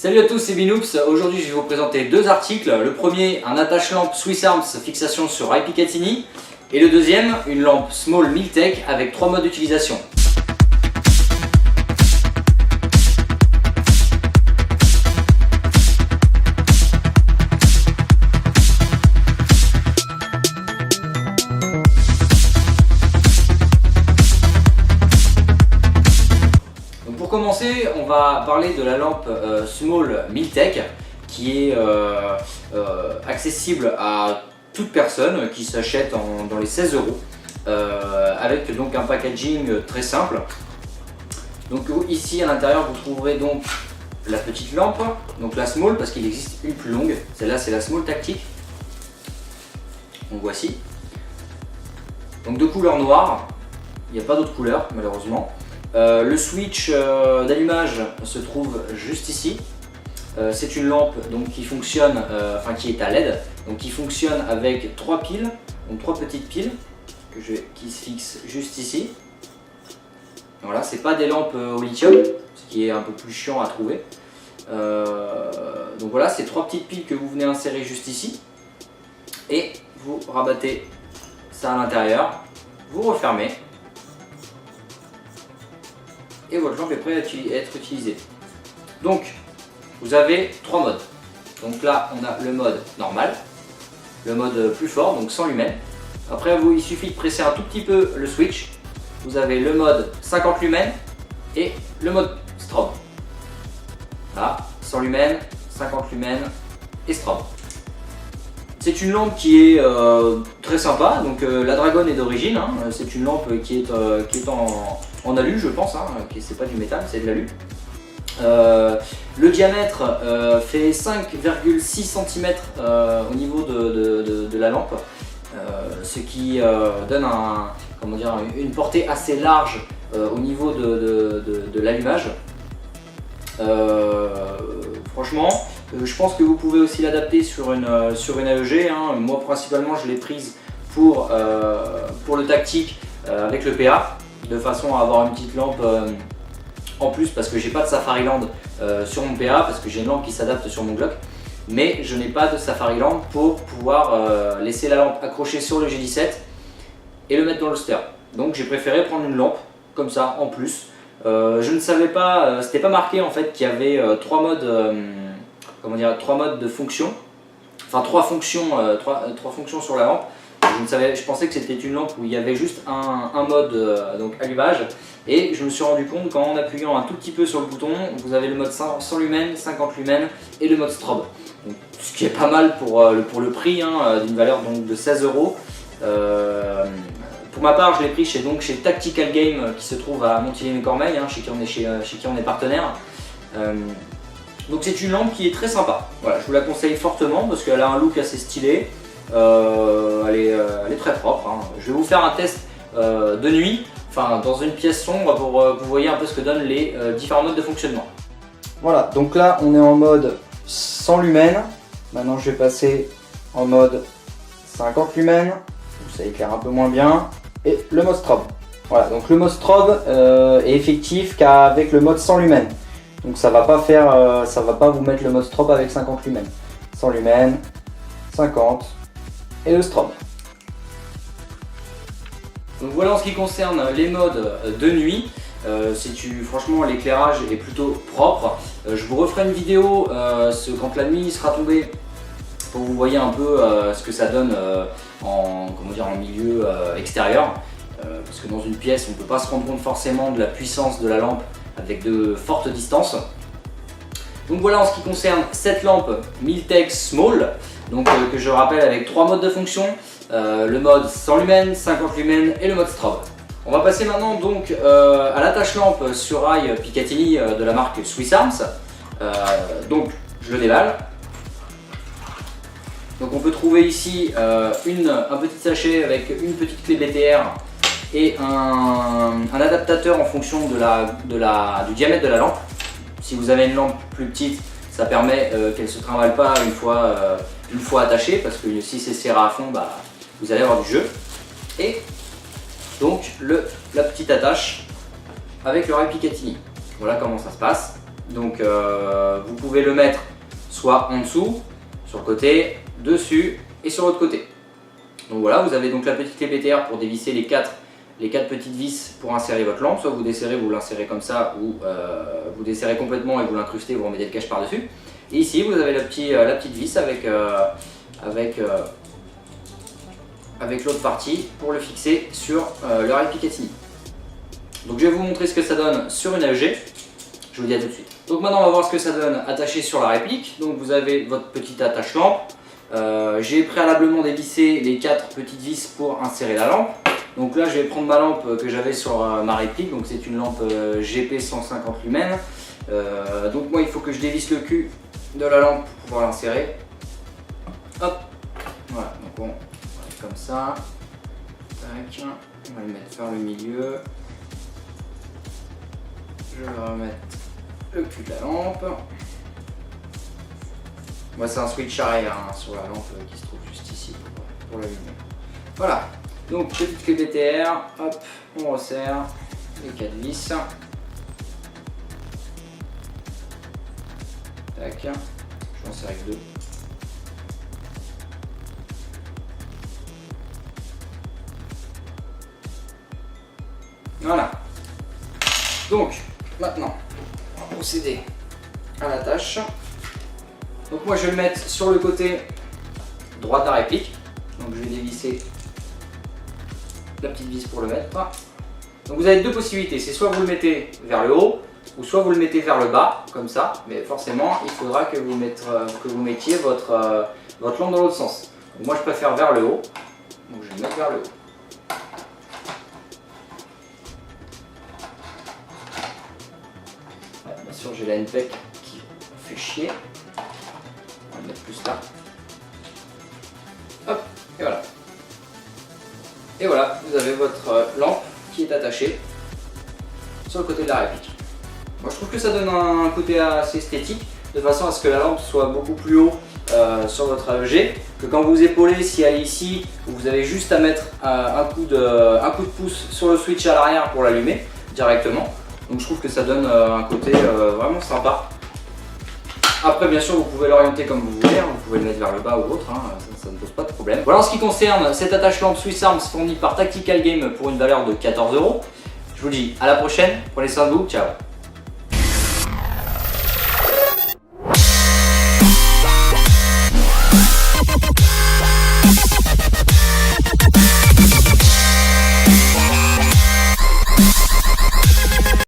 Salut à tous, c'est Binoops. Aujourd'hui je vais vous présenter deux articles. Le premier, un attache-lampe Swiss Arms fixation sur rail Picatinny. Et le deuxième, une lampe Small Miltech avec 3 modes d'utilisation. Pour commencer, on va parler de la lampe Small Miltech qui est accessible à toute personne qui s'achète dans les 16 € avec donc un packaging très simple. Donc ici à l'intérieur vous trouverez donc la petite lampe, donc la Small parce qu'il existe une plus longue, celle-là c'est la Small Tactique. Donc voici. Donc de couleur noire, il n'y a pas d'autre couleur malheureusement. Le switch d'allumage se trouve juste ici. C'est une lampe donc, qui fonctionne, qui est à LED, donc qui fonctionne avec 3 piles, donc 3 petites piles qui se fixent juste ici. Voilà, c'est pas des lampes au lithium, ce qui est un peu plus chiant à trouver. Donc voilà, c'est 3 petites piles que vous venez insérer juste ici, et vous rabattez ça à l'intérieur, vous refermez. Et votre lampe est prête à être utilisée. Donc vous avez 3 modes. Donc là on a le mode normal, le mode plus fort, donc sans lumens. Après il suffit de presser un tout petit peu le switch. Vous avez le mode 50 lumens et le mode strobe. Là, sans lumens, 50 lumens et strobe. C'est une lampe qui est très sympa, donc la Dragon est d'origine, hein. C'est une lampe qui est en alu je pense, hein. C'est pas du métal, c'est de l'alu. Le diamètre fait 5,6 cm au niveau de la lampe, ce qui donne une portée assez large au niveau de l'allumage. Franchement, je pense que vous pouvez aussi l'adapter sur une AEG, hein. Moi principalement je l'ai prise pour le tactique avec le PA, de façon à avoir une petite lampe en plus, parce que j'ai pas de Safariland sur mon PA, parce que j'ai une lampe qui s'adapte sur mon Glock, mais je n'ai pas de Safariland pour pouvoir laisser la lampe accrochée sur le G17 et le mettre dans le holster. Donc j'ai préféré prendre une lampe comme ça en plus. Je ne savais pas, c'était pas marqué en fait qu'il y avait 3 modes, 3 modes de fonction, enfin 3 fonctions sur la lampe. Je pensais que c'était une lampe où il y avait juste un mode donc allumage, et je me suis rendu compte qu'en appuyant un tout petit peu sur le bouton, vous avez le mode 100 lumens, 50 lumens et le mode strobe. Donc, ce qui est pas mal pour le prix, hein, d'une valeur donc, de 16 €. Pour ma part, je l'ai pris chez Tactical Game qui se trouve à Montilly-les-Cormeilles, hein, chez qui on est partenaire. Donc c'est une lampe qui est très sympa. Voilà, je vous la conseille fortement parce qu'elle a un look assez stylé. Elle est très propre, hein. Je vais vous faire un test de nuit, enfin dans une pièce sombre, pour que vous voyez un peu ce que donnent les différents modes de fonctionnement. Voilà, donc là on est en mode 100 lumens. Maintenant je vais passer en mode 50 lumens, ça éclaire un peu moins bien, et le mode strobe. Voilà, donc le mode strobe est effectif qu'avec le mode 100 lumens. Donc ça va pas vous mettre le mode strobe avec 50 lumens. 100 lumens, 50 et le strobe. Donc voilà en ce qui concerne les modes de nuit. Franchement l'éclairage est plutôt propre. Je vous referai une vidéo quand la nuit sera tombée pour que vous voyez un peu ce que ça donne en milieu extérieur. Parce que dans une pièce on ne peut pas se rendre compte forcément de la puissance de la lampe avec de fortes distances. Donc voilà en ce qui concerne cette lampe Miltech Small, donc que je rappelle avec 3 modes de fonction, le mode 100 lumens, 50 lumens et le mode strobe. On va passer maintenant donc à l'attache-lampe sur rail Picatinny de la marque Swiss Arms. Donc je le déballe. Donc on peut trouver ici un petit sachet avec une petite clé BTR et un adaptateur en fonction du diamètre de la lampe. Si vous avez une lampe plus petite, ça permet qu'elle ne se trimballe pas une fois attachée, parce que si c'est serré à fond, vous allez avoir du jeu. Et donc la petite attache avec le rail Picatinny. Voilà comment ça se passe. Donc vous pouvez le mettre soit en dessous, sur le côté, dessus et sur l'autre côté. Donc voilà, vous avez donc la petite clé BTR pour dévisser les quatre petites vis pour insérer votre lampe. Soit vous desserrez, vous l'insérez comme ça, ou vous desserrez complètement et vous l'incrustez, vous remettez le cache par-dessus. Et ici vous avez la petite vis avec l'autre partie pour le fixer sur le rail Picatinny. Donc je vais vous montrer ce que ça donne sur une AEG. Je vous dis à tout de suite. Donc maintenant on va voir ce que ça donne attaché sur la réplique. Donc vous avez votre petite attache lampe. J'ai préalablement dévissé les 4 petites vis pour insérer la lampe. Donc là je vais prendre ma lampe que j'avais sur ma réplique. Donc c'est une lampe GP 150 lumens. Donc moi il faut que je dévisse le cul de la lampe pour pouvoir l'insérer. Hop. Voilà, donc on va aller comme ça. Tac. On va le mettre vers le milieu. Je vais remettre le cul de la lampe. Moi c'est un switch arrière hein, sur la lampe qui se trouve juste ici pour l'allumer. Voilà, donc petite clé BTR, hop, on resserre les 4 vis. Tac, je vais en serrer avec 2. Voilà. Donc, maintenant, on va procéder à la tâche. Donc moi je vais le mettre sur le côté droit de la réplique. Donc je vais dévisser la petite vis pour le mettre. Donc vous avez deux possibilités, c'est soit vous le mettez vers le haut ou soit vous le mettez vers le bas, comme ça. Mais forcément il faudra que vous mettiez votre lampe dans l'autre sens. Donc moi je préfère vers le haut, donc je vais le mettre vers le haut. Bien sûr j'ai la NPEC qui fait chier. On va le mettre plus là. Hop, et voilà. Et voilà, vous avez votre lampe qui est attachée sur le côté de la réplique. Moi je trouve que ça donne un côté assez esthétique, de façon à ce que la lampe soit beaucoup plus haut sur votre AEG, que quand vous épaulez, si elle est ici, vous avez juste à mettre un coup de pouce sur le switch à l'arrière pour l'allumer directement. Donc je trouve que ça donne un côté vraiment sympa. Après bien sûr vous pouvez l'orienter comme vous voulez, hein. Vous pouvez le mettre vers le bas ou autre, hein. Ça ne pose pas de problème. Voilà en ce qui concerne cette attache lampe Swiss Arms fournie par Tactical Game pour une valeur de 14 €. Je vous dis à la prochaine, prenez soin de vous, ciao.